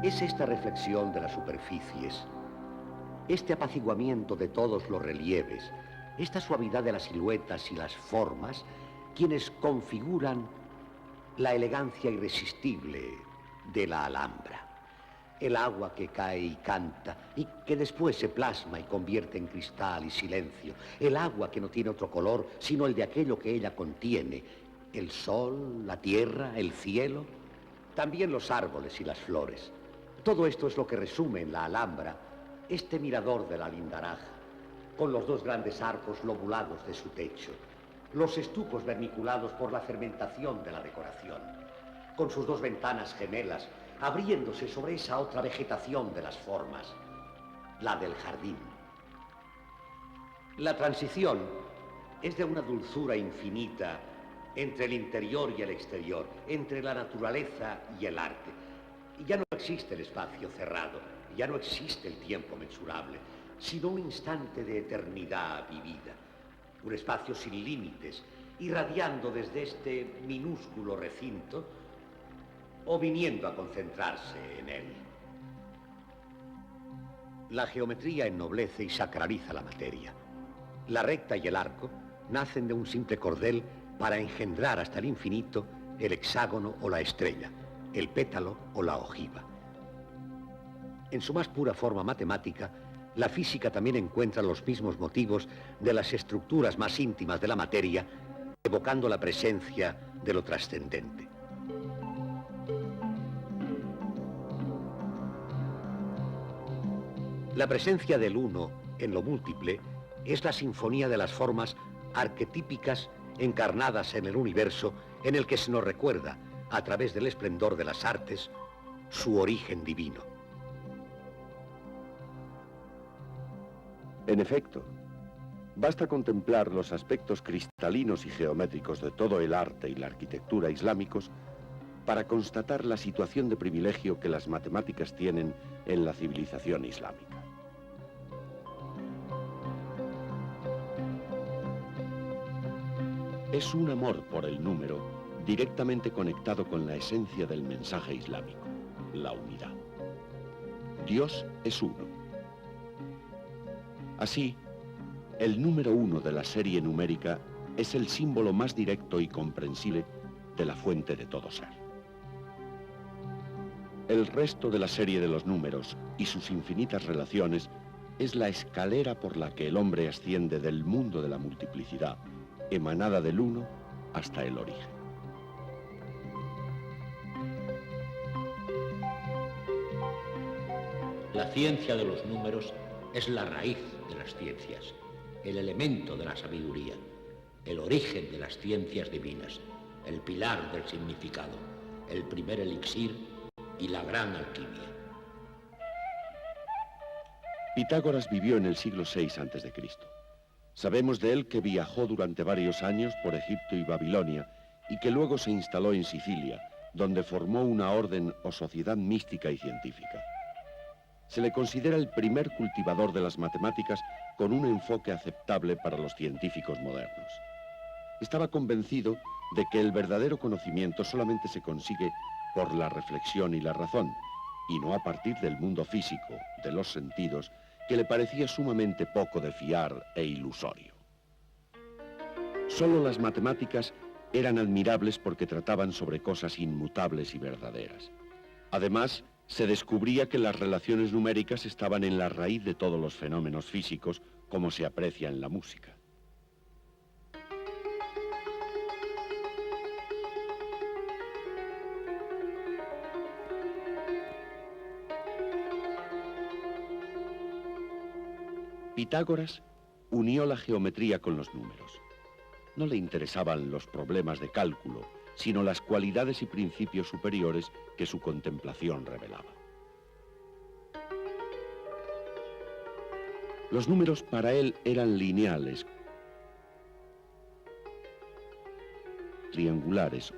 Es esta reflexión de las superficies, este apaciguamiento de todos los relieves, esta suavidad de las siluetas y las formas, quienes configuran la elegancia irresistible de la Alhambra. El agua que cae y canta y que después se plasma y convierte en cristal y silencio. El agua que no tiene otro color sino el de aquello que ella contiene. El sol, la tierra, el cielo, también los árboles y las flores. Todo esto es lo que resume en la Alhambra este mirador de la Lindaraja, con los dos grandes arcos lobulados de su techo, los estucos vermiculados por la fermentación de la decoración, con sus dos ventanas gemelas, abriéndose sobre esa otra vegetación de las formas, la del jardín. La transición es de una dulzura infinita entre el interior y el exterior, entre la naturaleza y el arte. Ya no existe el espacio cerrado, ya no existe el tiempo mensurable, sino un instante de eternidad vivida, un espacio sin límites, irradiando desde este minúsculo recinto o viniendo a concentrarse en él. La geometría ennoblece y sacraliza la materia. La recta y el arco nacen de un simple cordel para engendrar hasta el infinito el hexágono o la estrella, el pétalo o la ojiva. En su más pura forma matemática, la física también encuentra los mismos motivos de las estructuras más íntimas de la materia, evocando la presencia de lo trascendente. La presencia del uno en lo múltiple es la sinfonía de las formas arquetípicas encarnadas en el universo en el que se nos recuerda, a través del esplendor de las artes, su origen divino. En efecto, basta contemplar los aspectos cristalinos y geométricos de todo el arte y la arquitectura islámicos para constatar la situación de privilegio que las matemáticas tienen en la civilización islámica. Es un amor por el número directamente conectado con la esencia del mensaje islámico, la unidad. Dios es uno. Así, el número 1 de la serie numérica es el símbolo más directo y comprensible de la fuente de todo ser. El resto de la serie de los números y sus infinitas relaciones es la escalera por la que el hombre asciende del mundo de la multiplicidad, emanada del uno, hasta el origen. La ciencia de los números es la raíz de las ciencias, el elemento de la sabiduría, el origen de las ciencias divinas, el pilar del significado, el primer elixir y la gran alquimia. Pitágoras vivió en el siglo VI a.C. Sabemos de él que viajó durante varios años por Egipto y Babilonia y que luego se instaló en Sicilia, donde formó una orden o sociedad mística y científica. Se le considera el primer cultivador de las matemáticas con un enfoque aceptable para los científicos modernos. Estaba convencido de que el verdadero conocimiento solamente se consigue por la reflexión y la razón, y no a partir del mundo físico, de los sentidos, que le parecía sumamente poco de fiar e ilusorio. Solo las matemáticas eran admirables porque trataban sobre cosas inmutables y verdaderas. Además, se descubría que las relaciones numéricas estaban en la raíz de todos los fenómenos físicos, como se aprecia en la música. Pitágoras unió la geometría con los números. No le interesaban los problemas de cálculo, sino las cualidades y principios superiores que su contemplación revelaba. Los números para él eran lineales, triangulares,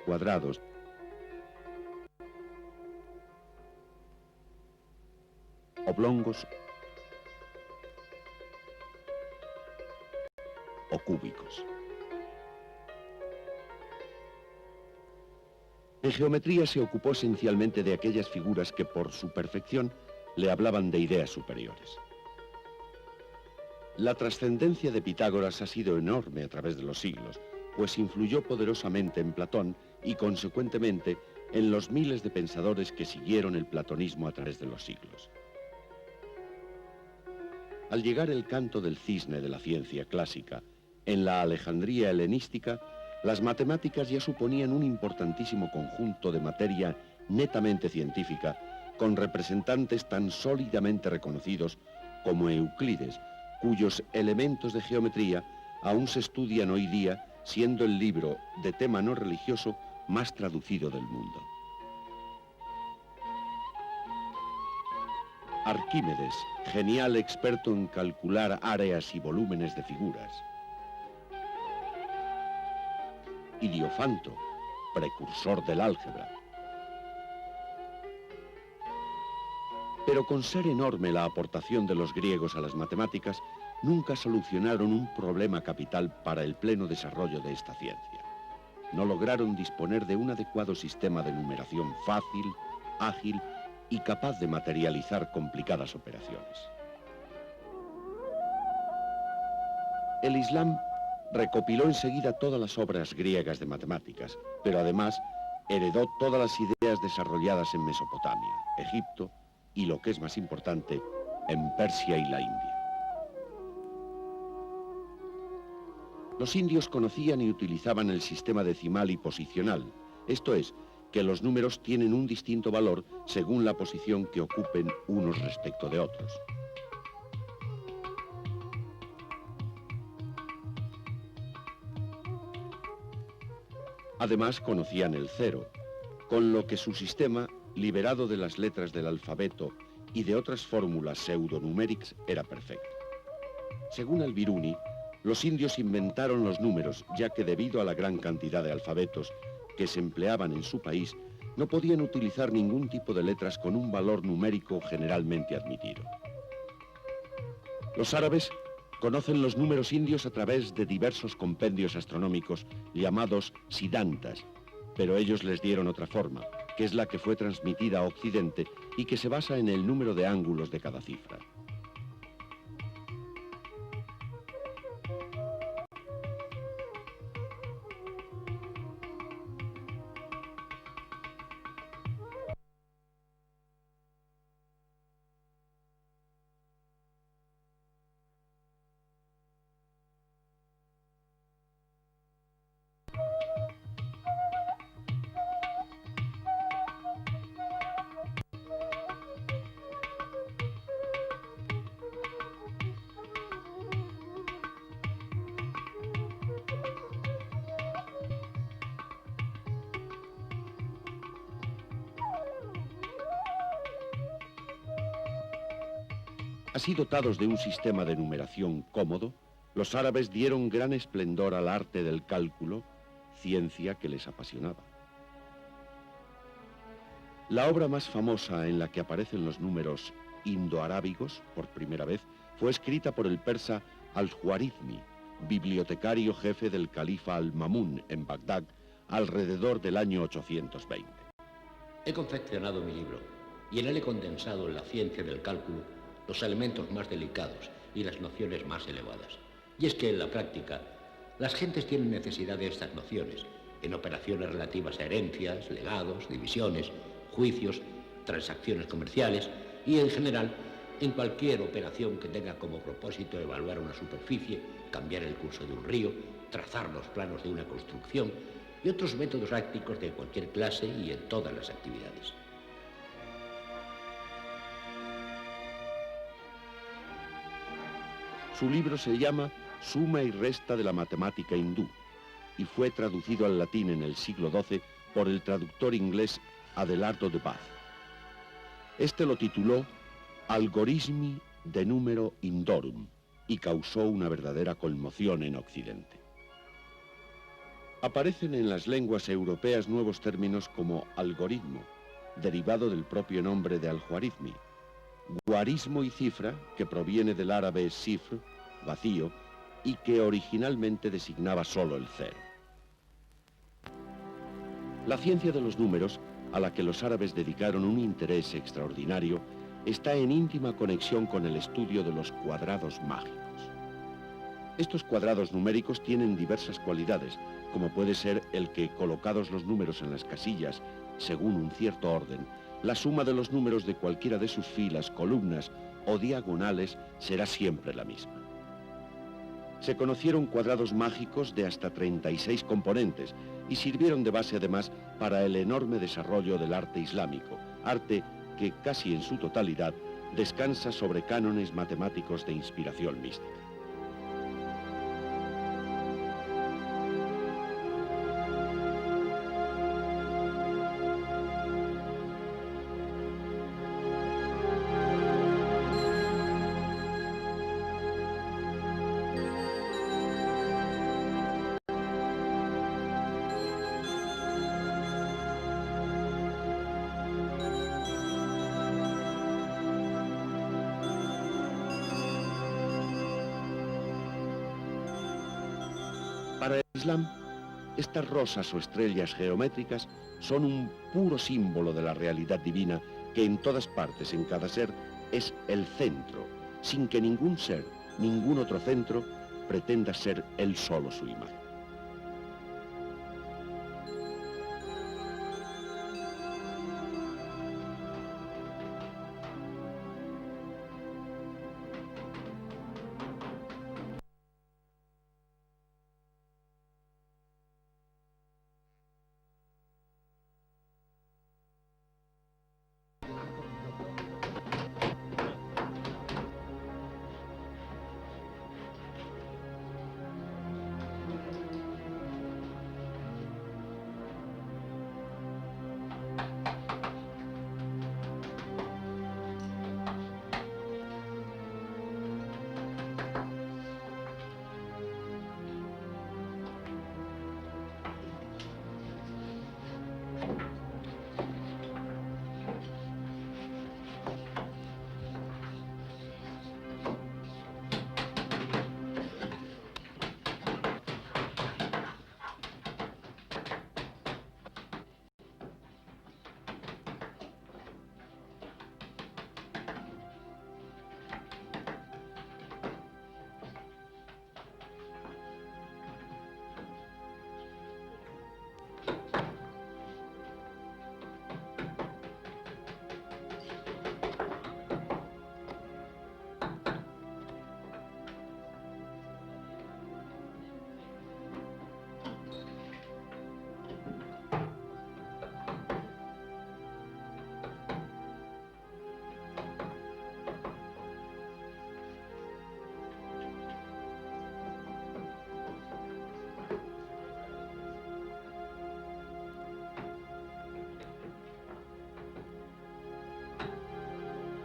cuadrados, oblongos o cúbicos. En geometría se ocupó esencialmente de aquellas figuras que por su perfección le hablaban de ideas superiores. La trascendencia de Pitágoras ha sido enorme a través de los siglos, pues influyó poderosamente en Platón y consecuentemente en los miles de pensadores que siguieron el platonismo a través de los siglos. Al llegar el canto del cisne de la ciencia clásica, en la Alejandría helenística, las matemáticas ya suponían un importantísimo conjunto de materia netamente científica, con representantes tan sólidamente reconocidos como Euclides, cuyos elementos de geometría aún se estudian hoy día, siendo el libro de tema no religioso más traducido del mundo. Arquímedes, genial experto en calcular áreas y volúmenes de figuras. Y Diofanto, precursor del álgebra. Pero con ser enorme la aportación de los griegos a las matemáticas, nunca solucionaron un problema capital para el pleno desarrollo de esta ciencia. No lograron disponer de un adecuado sistema de numeración fácil, ágil y capaz de materializar complicadas operaciones. El Islam recopiló enseguida todas las obras griegas de matemáticas, pero además heredó todas las ideas desarrolladas en Mesopotamia, Egipto y, lo que es más importante, en Persia y la India. Los indios conocían y utilizaban el sistema decimal y posicional, esto es, que los números tienen un distinto valor según la posición que ocupen unos respecto de otros. Además conocían el cero, con lo que su sistema, liberado de las letras del alfabeto y de otras fórmulas pseudonuméricas, era perfecto. Según Al-Biruni, los indios inventaron los números, ya que debido a la gran cantidad de alfabetos que se empleaban en su país, no podían utilizar ningún tipo de letras con un valor numérico generalmente admitido. Los árabes conocen los números indios a través de diversos compendios astronómicos llamados siddhantas, pero ellos les dieron otra forma, que es la que fue transmitida a Occidente y que se basa en el número de ángulos de cada cifra. Así, dotados de un sistema de numeración cómodo, los árabes dieron gran esplendor al arte del cálculo, ciencia que les apasionaba. La obra más famosa en la que aparecen los números indoarábigos, por primera vez, fue escrita por el persa Al-Juarizmi, bibliotecario jefe del califa Al-Mamún en Bagdad, alrededor del año 820. He confeccionado mi libro y en él he condensado en la ciencia del cálculo los elementos más delicados y las nociones más elevadas. Y es que en la práctica, las gentes tienen necesidad de estas nociones en operaciones relativas a herencias, legados, divisiones, juicios, transacciones comerciales y, en general, en cualquier operación que tenga como propósito evaluar una superficie, cambiar el curso de un río, trazar los planos de una construcción y otros métodos prácticos de cualquier clase y en todas las actividades. Su libro se llama Suma y Resta de la Matemática Hindú y fue traducido al latín en el siglo XII por el traductor inglés Adelardo de Bath. Este lo tituló Algorismi de Numero Indorum y causó una verdadera conmoción en Occidente. Aparecen en las lenguas europeas nuevos términos como algoritmo, derivado del propio nombre de Al-Juarizmi, guarismo y cifra, que proviene del árabe sifr, vacío, y que originalmente designaba solo el cero. La ciencia de los números, a la que los árabes dedicaron un interés extraordinario, está en íntima conexión con el estudio de los cuadrados mágicos. Estos cuadrados numéricos tienen diversas cualidades, como puede ser el que, colocados los números en las casillas, según un cierto orden, la suma de los números de cualquiera de sus filas, columnas o diagonales será siempre la misma. Se conocieron cuadrados mágicos de hasta 36 componentes y sirvieron de base además para el enorme desarrollo del arte islámico, arte que casi en su totalidad descansa sobre cánones matemáticos de inspiración mística. Para el Islam, estas rosas o estrellas geométricas son un puro símbolo de la realidad divina que en todas partes, en cada ser, es el centro, sin que ningún ser, ningún otro centro, pretenda ser él solo su imagen.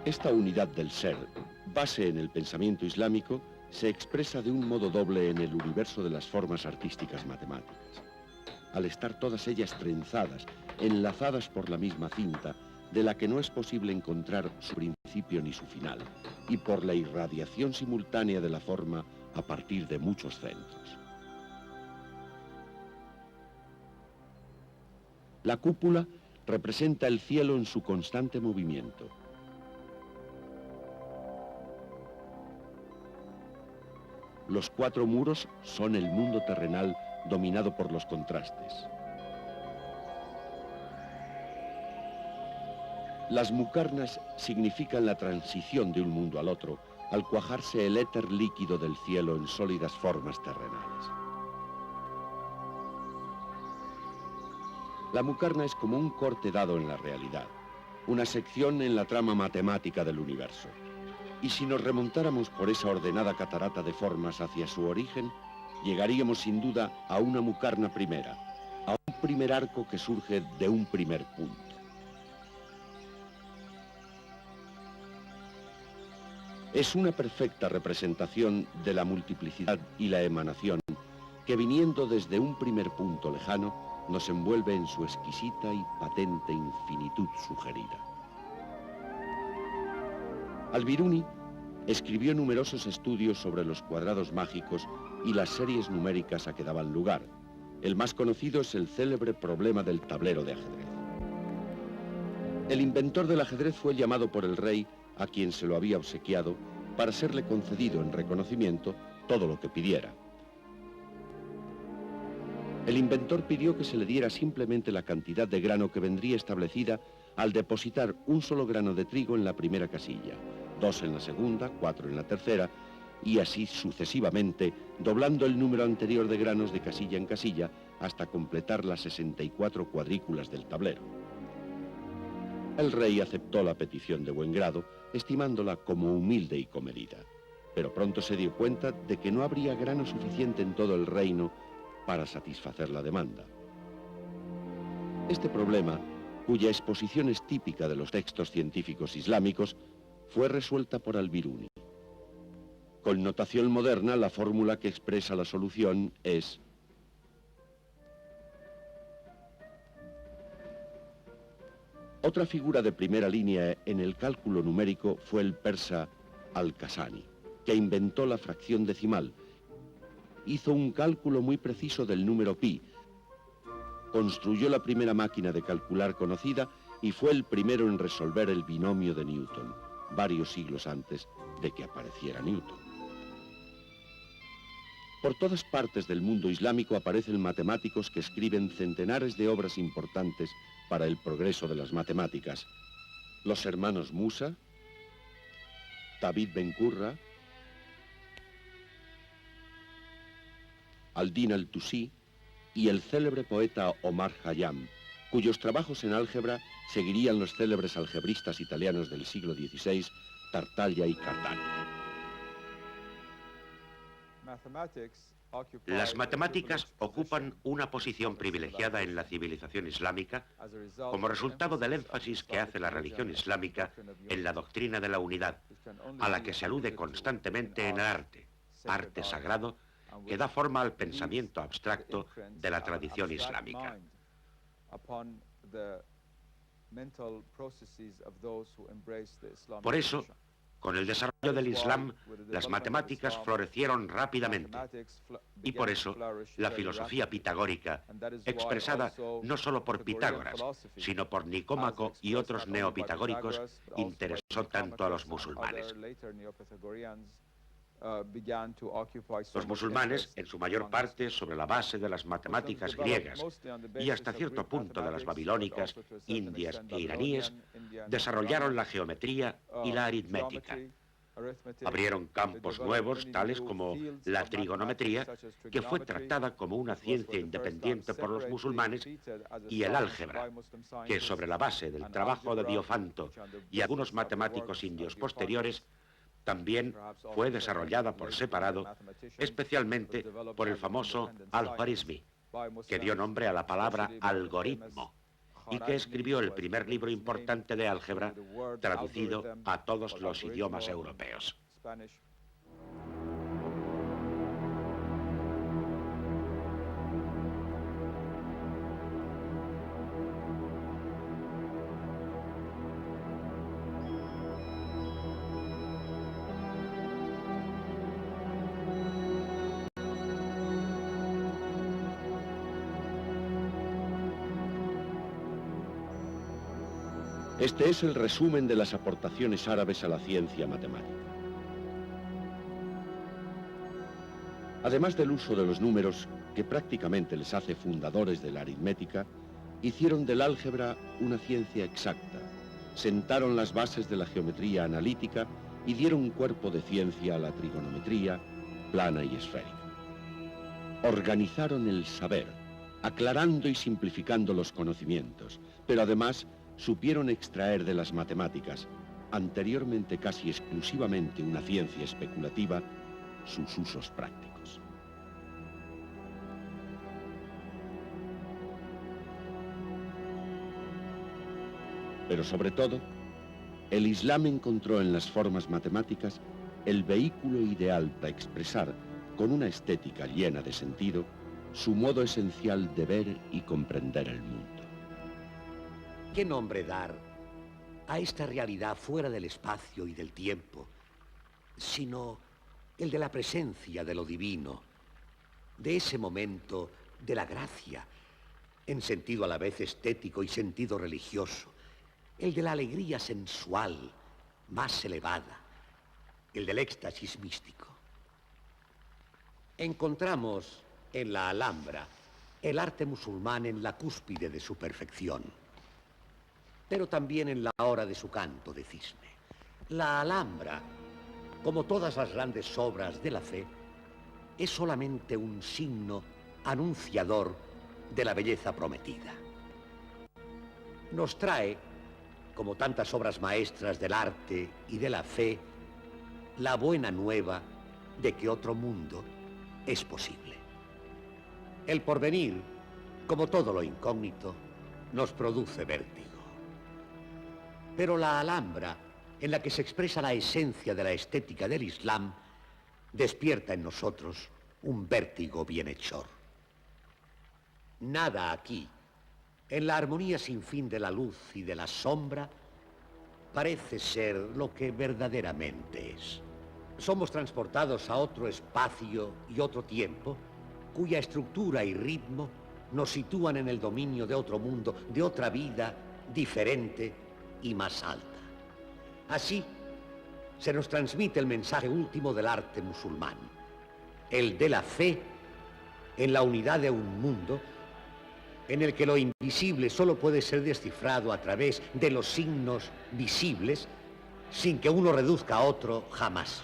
Esta unidad del ser, base en el pensamiento islámico, se expresa de un modo doble en el universo de las formas artísticas matemáticas. Al estar todas ellas trenzadas, enlazadas por la misma cinta, de la que no es posible encontrar su principio ni su final, y por la irradiación simultánea de la forma a partir de muchos centros. La cúpula representa el cielo en su constante movimiento. Los cuatro muros son el mundo terrenal dominado por los contrastes. Las muqarnas significan la transición de un mundo al otro, al cuajarse el éter líquido del cielo en sólidas formas terrenales. La muqarna es como un corte dado en la realidad, una sección en la trama matemática del universo. Y si nos remontáramos por esa ordenada catarata de formas hacia su origen, llegaríamos sin duda a una muqarna primera, a un primer arco que surge de un primer punto. Es una perfecta representación de la multiplicidad y la emanación que, viniendo desde un primer punto lejano, nos envuelve en su exquisita y patente infinitud sugerida. Al-Biruni escribió numerosos estudios sobre los cuadrados mágicos y las series numéricas a que daban lugar, El más conocido es el célebre problema del tablero de ajedrez. El inventor del ajedrez fue llamado por el rey, a quien se lo había obsequiado, para serle concedido en reconocimiento todo lo que pidiera. El inventor pidió que se le diera simplemente la cantidad de grano que vendría establecida al depositar un solo grano de trigo en la primera casilla, 2 en la segunda, 4 en la tercera, y así sucesivamente, doblando el número anterior de granos de casilla en casilla hasta completar las 64 cuadrículas del tablero. El rey aceptó la petición de buen grado, estimándola como humilde y comedida, pero pronto se dio cuenta de que no habría grano suficiente en todo el reino para satisfacer la demanda. Este problema, cuya exposición es típica de los textos científicos islámicos, fue resuelta por Al-Biruni. Con notación moderna, la fórmula que expresa la solución es: otra figura de primera línea en el cálculo numérico fue el persa Al-Kasani, que inventó la fracción decimal. Hizo un cálculo muy preciso del número pi, construyó la primera máquina de calcular conocida y fue el primero en resolver el binomio de Newton, varios siglos antes de que apareciera Newton. Por todas partes del mundo islámico aparecen matemáticos que escriben centenares de obras importantes para el progreso de las matemáticas. Los hermanos Musa, David Ben Qurra, Al-Din al-Tusi y el célebre poeta Omar Khayyam, cuyos trabajos en álgebra seguirían los célebres algebristas italianos del siglo XVI, Tartaglia y Cardano. Las matemáticas ocupan una posición privilegiada en la civilización islámica como resultado del énfasis que hace la religión islámica en la doctrina de la unidad, a la que se alude constantemente en el arte sagrado que da forma al pensamiento abstracto de la tradición islámica. Por eso, con el desarrollo del Islam, las matemáticas florecieron rápidamente. Y por eso, la filosofía pitagórica, expresada no solo por Pitágoras, sino por Nicómaco y otros neopitagóricos, interesó tanto a los musulmanes. Los musulmanes, en su mayor parte sobre la base de las matemáticas griegas y hasta cierto punto de las babilónicas, indias e iraníes, desarrollaron la geometría y la aritmética. Abrieron campos nuevos, tales como la trigonometría, que fue tratada como una ciencia independiente por los musulmanes, y el álgebra, que sobre la base del trabajo de Diofanto y algunos matemáticos indios posteriores, también fue desarrollada por separado, especialmente por el famoso Al-Khwarizmi, que dio nombre a la palabra algoritmo, y que escribió el primer libro importante de álgebra traducido a todos los idiomas europeos. Este es el resumen de las aportaciones árabes a la ciencia matemática. Además del uso de los números, que prácticamente les hace fundadores de la aritmética, hicieron del álgebra una ciencia exacta, sentaron las bases de la geometría analítica y dieron un cuerpo de ciencia a la trigonometría, plana y esférica. Organizaron el saber, aclarando y simplificando los conocimientos, pero además supieron extraer de las matemáticas, anteriormente casi exclusivamente una ciencia especulativa, sus usos prácticos. Pero sobre todo, el Islam encontró en las formas matemáticas el vehículo ideal para expresar, con una estética llena de sentido, su modo esencial de ver y comprender el mundo. ¿Qué nombre dar a esta realidad fuera del espacio y del tiempo, sino el de la presencia de lo divino, de ese momento de la gracia, en sentido a la vez estético y sentido religioso, el de la alegría sensual más elevada, el del éxtasis místico. Encontramos en la Alhambra el arte musulmán en la cúspide de su perfección, pero también en la hora de su canto de cisne. La Alhambra, como todas las grandes obras de la fe, es solamente un signo anunciador de la belleza prometida. Nos trae, como tantas obras maestras del arte y de la fe, la buena nueva de que otro mundo es posible. El porvenir, como todo lo incógnito, nos produce vértigo. Pero la Alhambra, en la que se expresa la esencia de la estética del Islam, despierta en nosotros un vértigo bienhechor. Nada aquí, en la armonía sin fin de la luz y de la sombra, parece ser lo que verdaderamente es. Somos transportados a otro espacio y otro tiempo, cuya estructura y ritmo nos sitúan en el dominio de otro mundo, de otra vida diferente y más alta. Así, se nos transmite el mensaje último del arte musulmán, el de la fe en la unidad de un mundo en el que lo invisible solo puede ser descifrado a través de los signos visibles, sin que uno reduzca a otro jamás.